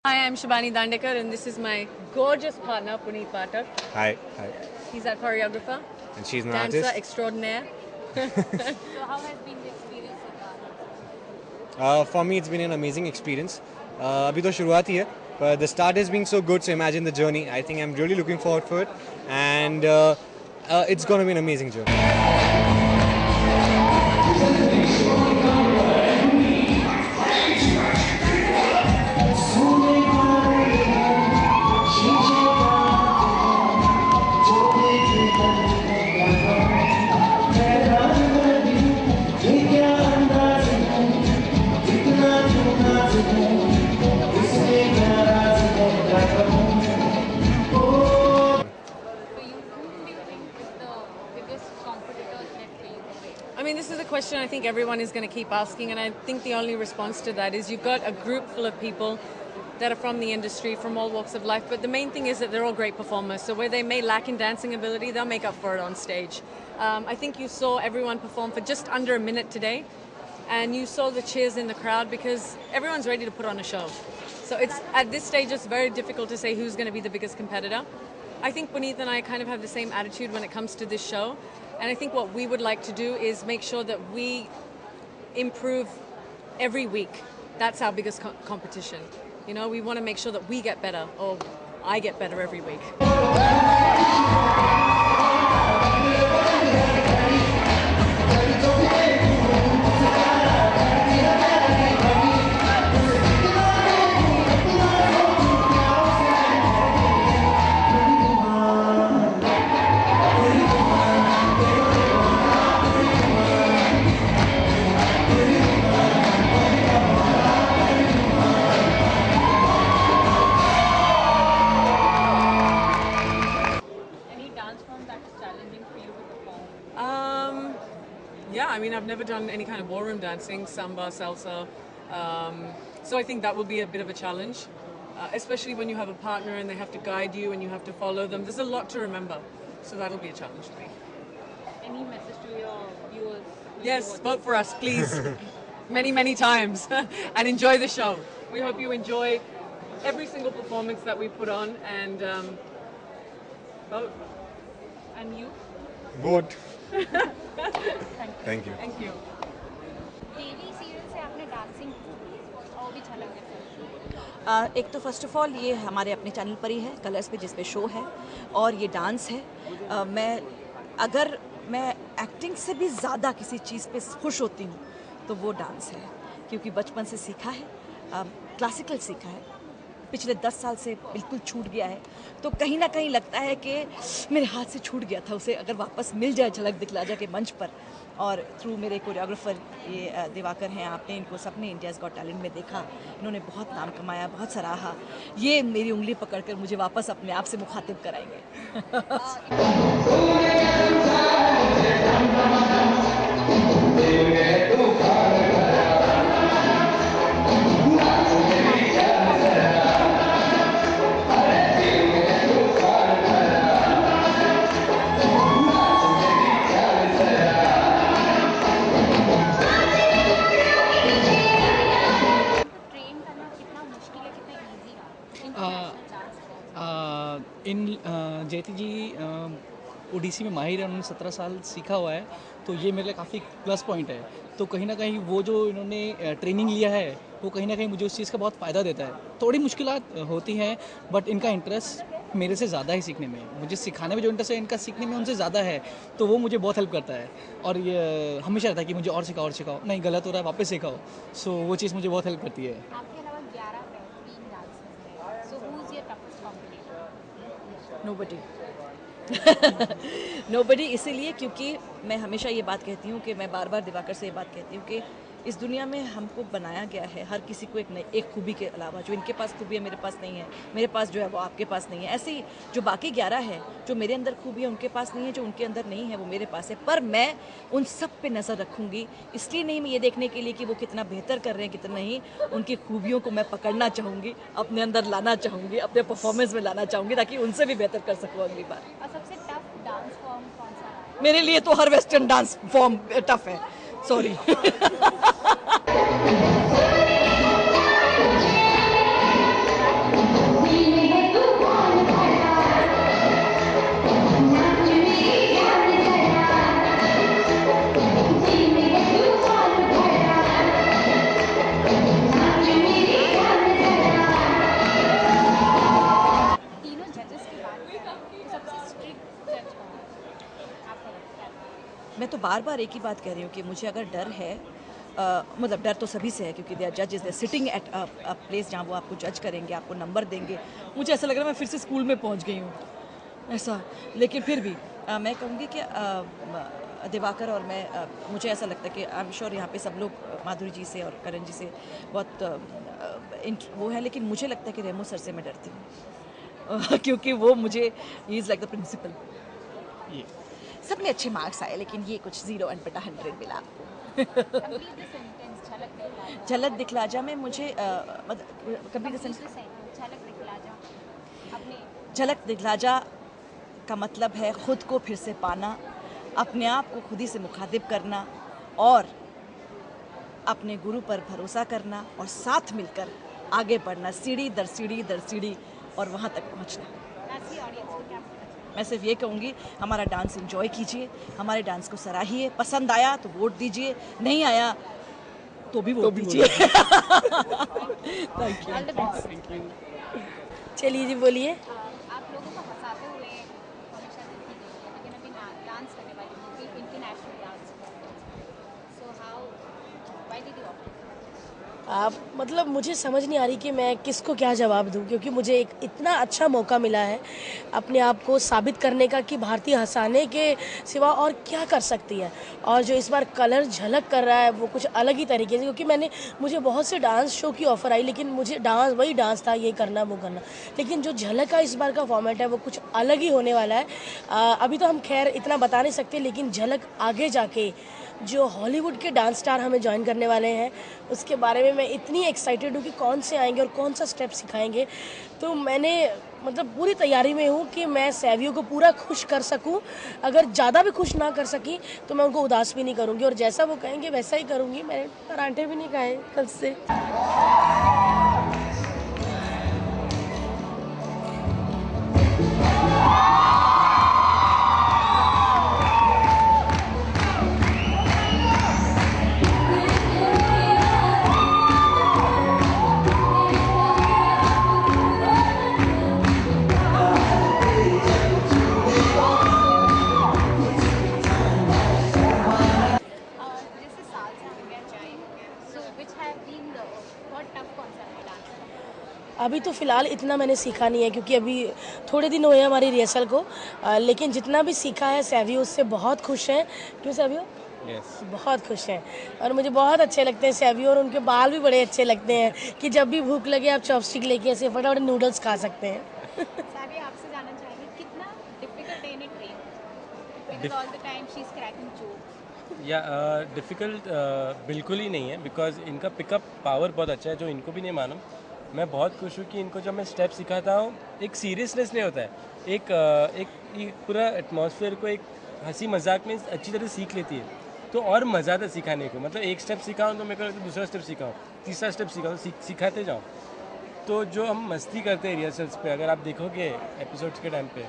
Hi, I'm Shabani Dandekar and this is my gorgeous partner, Puneet Pathak. Hi. He's our choreographer, And she's an dancer artist. extraordinaire. So how has been the experience so far? For me, it's been an amazing experience. अभी तो शुरुआत ही है, but the start has been so good. So imagine the journey. I think I'm really looking forward for it, and it's going to be an amazing journey. For you, whom do you think is the biggest competitor threat for you today? I mean, this is a question I think everyone is going to keep asking, and I think the only response to that is you've got a group full of people that are from the industry, from all walks of life, but the main thing is that they're all great performers. So where they may lack in dancing ability, they'll make up for it on stage. I think you saw everyone perform for just under a minute today, and you saw the cheers in the crowd because everyone's ready to put on a show. So it's at this stage, it's very difficult to say who's going to be the biggest competitor. I think Puneet and I kind of have the same attitude when it comes to this show, and I think what we would like to do is make sure that we improve every week. That's our biggest competition. You know, we want to make sure that we get better, or I get better every week. Any dance form that is challenging for you to perform? Yeah, I mean, I've never done any kind of ballroom dancing, samba, salsa. So I think that will be a bit of a challenge, especially when you have a partner and they have to guide you and you have to follow them. There's a lot to remember, so that'll be a challenge for me. Any message to your viewers? Yes, vote for us, please. many times and enjoy the show. We hope you enjoy every single performance that we put on and vote. And you? Vote. Thank you. Thank you. TV serial से आपने dancing और भी झलक देखा। एक तो first of all ये हमारे अपने चैनल पर ही है, कलर्स पे, जिस पे शो है, और ये डांस है। मैं एक्टिंग से भी ज़्यादा किसी चीज़ पे खुश होती हूँ तो वो डांस है, क्योंकि बचपन से सीखा है, क्लासिकल सीखा है, पिछले 10 साल से बिल्कुल छूट गया है, तो कहीं ना कहीं लगता है कि मेरे हाथ से छूट गया था, उसे अगर वापस मिल जाए झलक दिखला जा के मंच पर। और थ्रू मेरे कोरियोग्राफर ये दिवाकर हैं, आपने इनको सबने इंडियाज़ गॉट टैलेंट में देखा, इन्होंने बहुत नाम कमाया, बहुत सराहा, ये मेरी उंगली पकड़कर मुझे वापस अपने आप से मुखातिब कराएंगे। ट्रेन करना कितना मुश्किल है, कितना इजी है इंटरनेशनल डांस फॉर्म? जयति जी ओडिसी में माहिर है, उन्होंने 17 साल सीखा हुआ है, तो ये मेरे लिए काफ़ी प्लस पॉइंट है। तो कहीं ना कहीं वो जो इन्होंने ट्रेनिंग लिया है वो कहीं ना कहीं मुझे उस चीज़ का बहुत फ़ायदा देता है। थोड़ी मुश्किलात होती हैं, बट इनका इंटरेस्ट मेरे से ज़्यादा है सीखने में, मुझे सिखाने में जो इंटरेस्ट है इनका सीखने में उनसे ज़्यादा है, तो वो मुझे बहुत हेल्प करता है। और ये हमेशा रहता है कि मुझे और सिखाओ, नहीं गलत हो रहा है वापस सिखाओ, सो वो चीज़ मुझे बहुत हेल्प करती है। आपके अलावा 11 बेहतरीन डांसर्स हैं, so who is your toughest competitor? Nobody इसीलिए क्योंकि मैं हमेशा ये बात कहती हूँ कि मैं बार बार दिवाकर से ये बात कहती हूँ कि इस दुनिया में हमको बनाया गया है हर किसी को एक खूबी के अलावा, जो इनके पास खूबी है मेरे पास नहीं है, मेरे पास जो है वो आपके पास नहीं है, ऐसे ही जो बाकी 11 है, जो मेरे अंदर खूबी है उनके पास नहीं है, जो उनके अंदर नहीं है वो मेरे पास है। पर मैं उन सब पे नज़र रखूँगी, इसलिए नहीं मैं ये देखने के लिए कि वो कितना बेहतर कर रहे हैं कितना नहीं, उनकी खूबियों को मैं पकड़ना चाहूँगी, अपने अंदर लाना चाहूँगी, अपने परफॉर्मेंस में लाना चाहूँगी, ताकि उनसे भी बेहतर कर सकूँ अगली बार। और सबसे टफ डांस फॉर्म कौन सा रहा है? मेरे लिए तो हर वेस्टर्न डांस फॉर्म टफ है, सॉरी। मैं बार बार एक ही बात कह रही हूँ कि मुझे अगर डर है, मतलब डर तो सभी से है क्योंकि दे आर जजेस, दे सिटिंग एट अ प्लेस जहाँ वो आपको जज करेंगे, आपको नंबर देंगे। मुझे ऐसा लग रहा है मैं फिर से स्कूल में पहुँच गई हूँ ऐसा। लेकिन फिर भी मैं कहूँगी कि दिवाकर और मैं, मुझे ऐसा लगता है कि आई एम श्योर यहाँ पे सब लोग माधुरी जी से और करण जी से बहुत वो है, लेकिन मुझे लगता है कि रेमो सर से मैं डरती हूँ क्योंकि वो मुझे, he is like the principal. सब में अच्छे मार्क्स आए लेकिन ये कुछ 0/100 मिला आपको। कंप्लीट द सेंटेंस झलक दिखला जा। झलक दिखला जा में मुझे मतलब कभी झलक दिखला जा अपने। झलक दिखला जा का मतलब है खुद को फिर से पाना, अपने आप को खुद ही से मुखातिब करना और अपने गुरु पर भरोसा करना और साथ मिलकर आगे बढ़ना, सीढ़ी दर सीढ़ी दर सीढ़ी, और वहाँ तक पहुँचना। ऐसी ऑडियंस को क्या बोलना चाहिए? मैं सिर्फ ये कहूँगी, हमारा डांस एंजॉय कीजिए, हमारे डांस को सराहिए, पसंद आया तो वोट दीजिए, नहीं आया तो भी वोट दीजिए। Thank you. All the best. चलिए जी बोलिए। आप लोगों को हंसाते हुए हमेशा देखी गई है, लेकिन अभी डांस करने वाली movie international dance. So how why did you opt? आप मतलब मुझे समझ नहीं आ रही कि मैं किसको क्या जवाब दूं, क्योंकि मुझे एक इतना अच्छा मौका मिला है अपने आप को साबित करने का कि भारतीय हंसाने के सिवा और क्या कर सकती है। और जो इस बार कलर झलक कर रहा है वो कुछ अलग ही तरीके से, क्योंकि मुझे बहुत से डांस शो की ऑफ़र आई, लेकिन मुझे वही डांस था, ये करना वो करना। लेकिन जो झलक का इस बार का फॉर्मेट है वो कुछ अलग ही होने वाला है। अभी तो हम खैर इतना बता नहीं सकते, लेकिन झलक आगे जाके जो हॉलीवुड के डांस स्टार हमें ज्वाइन करने वाले हैं उसके बारे में मैं इतनी एक्साइटेड हूँ कि कौन से आएंगे और कौन सा स्टेप सिखाएंगे। तो मैंने मतलब पूरी तैयारी में हूँ कि मैं सैवियों को पूरा खुश कर सकूँ। अगर ज़्यादा भी खुश ना कर सकी तो मैं उनको उदास भी नहीं करूँगी, और जैसा वो कहेंगे वैसा ही करूँगी। मैंने पराठे भी नहीं खाए कल से। जैसे सालसा हो गया, जाए हो गया, सो विच हैव बीन द बहुत टफ कौन सा है डांस का? अभी तो फ़िलहाल इतना मैंने सीखा नहीं है, क्योंकि अभी थोड़े दिन हुए हैं हमारी रिहर्सल को। लेकिन जितना भी सीखा है सैवियो उससे बहुत खुश हैं। क्यों सैवियो? Yes. बहुत खुश हैं, और मुझे बहुत अच्छे लगते हैं सैवियो, और उनके बाल भी बड़े अच्छे लगते हैं कि जब भी भूख लगे आप चॉपस्टिक लेके ऐसे फटाफट नूडल्स खा सकते हैं। साबी आपसे जानना चाहेंगे कितना डिफिकल्ट है इन्हें train, because all the time she is cracking jokes. या डिफ़िकल्ट बिल्कुल ही नहीं है, बिकॉज इनका पिकअप पावर बहुत अच्छा है, जो इनको भी नहीं मालूम। मैं बहुत खुश हूँ कि इनको जब मैं स्टेप सिखाता हूँ एक सीरियसनेस नहीं होता है, एक पूरा एटमॉस्फेयर को एक हंसी मजाक में अच्छी तरह सीख लेती है, तो और मज़ा आता है सिखाने को। मतलब एक स्टेप सिखाऊँ तो मेरे को लगता है दूसरा स्टेप सिखाऊँ, तीसरा स्टेप सिखाऊँ, सिखाते जाऊँ। तो जो हम मस्ती करते हैं रिहर्सल्स पे, अगर आप देखोगे एपिसोड्स के टाइम पे,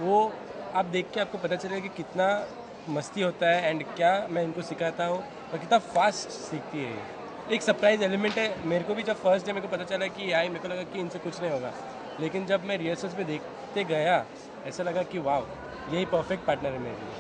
वो आप देख के आपको पता चलेगा कि कितना मस्ती होता है एंड क्या मैं इनको सिखाता हूँ और कितना फास्ट सीखती है ये। एक सरप्राइज एलिमेंट है। मेरे को भी जब फर्स्ट डे मेरे को पता चला कि आई, मेरे को लगा कि इनसे कुछ नहीं होगा, लेकिन जब मैं रिहर्सल्स पे देखते गया ऐसा लगा कि वाह, यही परफेक्ट पार्टनर है मेरे लिए।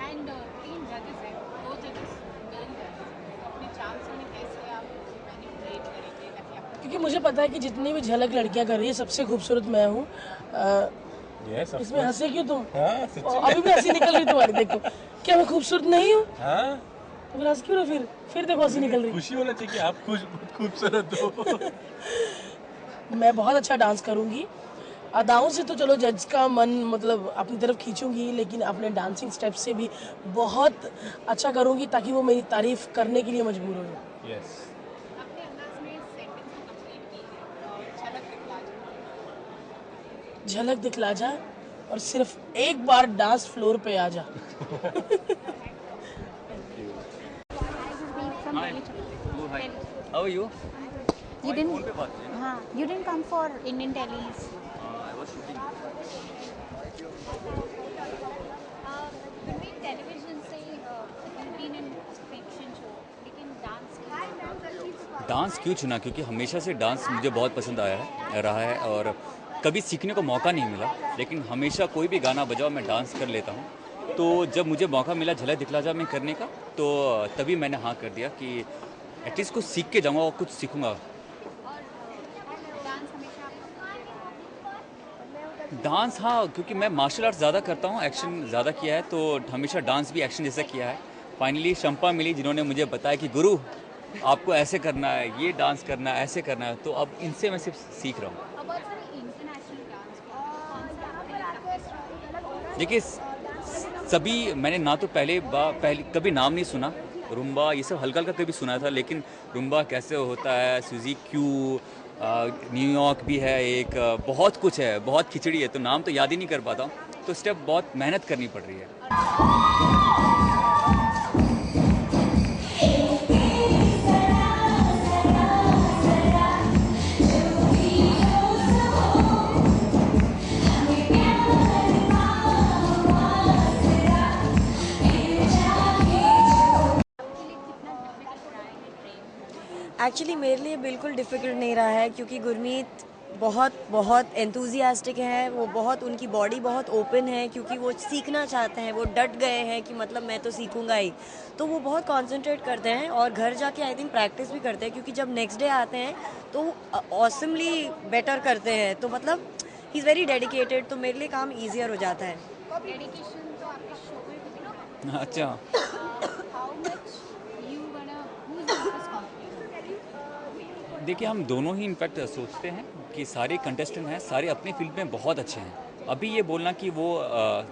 एंड 3 जजेस हैं, 2 जजेस मेल हैं, तो अपने चार्म से उन्हें कैसे आप मैनिपुलेट करेंगे ताकि आप क्योंकि मुझे पता है कि जितनी भी झलक लड़कियां कर रही है सबसे खूबसूरत मैं हूँ। Yes, of इसमें course. हंसे क्यों तुम? हाँ, सच्ची और अभी भी हंसी निकल रही तुम्हारी, देखो। क्या मैं खूबसूरत नहीं हूँ? हाँ, तो फिर हंस क्यों रहे? फिर देखो हंसी निकल रही। खुशी होना चाहिए कि आप खूबसूरत हो। मैं बहुत अच्छा डांस करूँगी। अदाओं से तो चलो जज का मन मतलब अपनी तरफ खींचूंगी, लेकिन अपने डांसिंग स्टेप से भी बहुत अच्छा करूँगी ताकि वो मेरी तारीफ करने के लिए मजबूर हो जाए। यस, अपने अंदाज में सेंटेंस को कंप्लीट कीजिए और झलक दिखला जाए। झलक दिखला जा और सिर्फ एक बार डांस फ्लोर पे आ जा। How are you? You didn't. हाँ. You didn't come for Indian Tellies. Between television से you've been in fiction show, लेकिन डांस क्यों चुना? क्योंकि हमेशा से डांस मुझे बहुत पसंद रहा है और कभी सीखने को मौका नहीं मिला, लेकिन हमेशा कोई भी गाना बजाओ मैं डांस कर लेता हूँ। तो जब मुझे मौका मिला झलक दिखला जा में करने का, तो तभी मैंने हाँ कर दिया कि एटलीस्ट कुछ सीख के जाऊँगा और कुछ सीखूँगा। डांस हाँ, क्योंकि मैं मार्शल आर्ट्स ज़्यादा करता हूँ, एक्शन ज़्यादा किया है, तो हमेशा डांस भी एक्शन जैसा किया है। फाइनली शंपा मिली जिन्होंने मुझे बताया कि गुरु आपको ऐसे करना है, ये डांस करना है, ऐसे करना है, तो अब इनसे मैं सिर्फ सीख रहा हूँ। देखिए सभी मैंने ना तो पहले कभी नाम नहीं सुना, रुम्बा ये सब हल्का हल्का कभी सुना था, लेकिन रुम्बा कैसे होता है, सुजी क्यू, न्यूयॉर्क भी है एक, बहुत कुछ है, बहुत खिचड़ी है, तो नाम तो याद ही नहीं कर पाता हूँ, तो स्टेप बहुत मेहनत करनी पड़ रही है। एक्चुअली मेरे लिए बिल्कुल डिफ़िकल्ट नहीं रहा है, क्योंकि गुरमीत बहुत एंथुजियास्टिक है, वो बहुत, उनकी बॉडी बहुत ओपन है, क्योंकि वो सीखना चाहते हैं, वो डट गए हैं कि मतलब मैं तो सीखूंगा ही, तो वो बहुत कंसंट्रेट करते हैं और घर जाके आई थिंक प्रैक्टिस भी करते हैं, क्योंकि जब नेक्स्ट डे आते हैं तो ऑसमली बेटर करते हैं, तो मतलब ही इज़ वेरी डेडिकेटेड, तो मेरे लिए काम ईजियर हो जाता है। अच्छा, देखिए हम दोनों ही इनफैक्ट सोचते हैं कि सारे कंटेस्टेंट हैं, सारे अपनी फील्ड में बहुत अच्छे हैं। अभी ये बोलना कि वो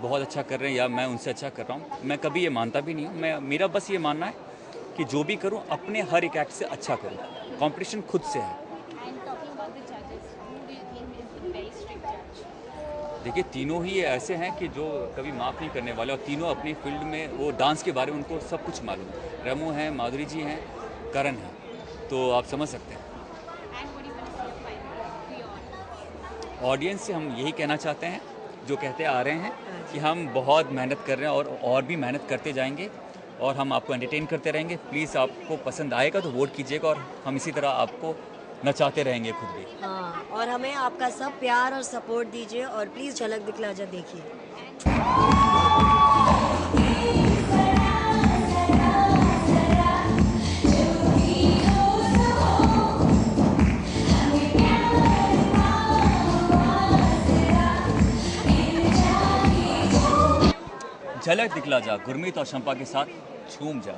बहुत अच्छा कर रहे हैं या मैं उनसे अच्छा कर रहा हूँ, मैं कभी ये मानता भी नहीं हूँ। मेरा बस ये मानना है कि जो भी करूँ अपने हर एक एक्ट से अच्छा करूँ, कंपटीशन खुद से है। देखिए तीनों ही ऐसे हैं कि जो कभी माफ़ नहीं करने वाले, और तीनों अपनी फील्ड में, वो डांस के बारे में उनको सब कुछ मालूम है। रेमो है, माधुरी जी हैं, करण है, तो आप समझ सकते हैं। ऑडियंस से हम यही कहना चाहते हैं जो कहते आ रहे हैं कि हम बहुत मेहनत कर रहे हैं और भी मेहनत करते जाएंगे और हम आपको एंटरटेन करते रहेंगे। प्लीज़ आपको पसंद आएगा तो वोट कीजिएगा और हम इसी तरह आपको नचाते रहेंगे खुद भी। हाँ, और हमें आपका सब प्यार और सपोर्ट दीजिए और प्लीज़ झलक दिखला जा देखिए। झलक दिखला जा गुरमीत और शंपा के साथ झूम जा।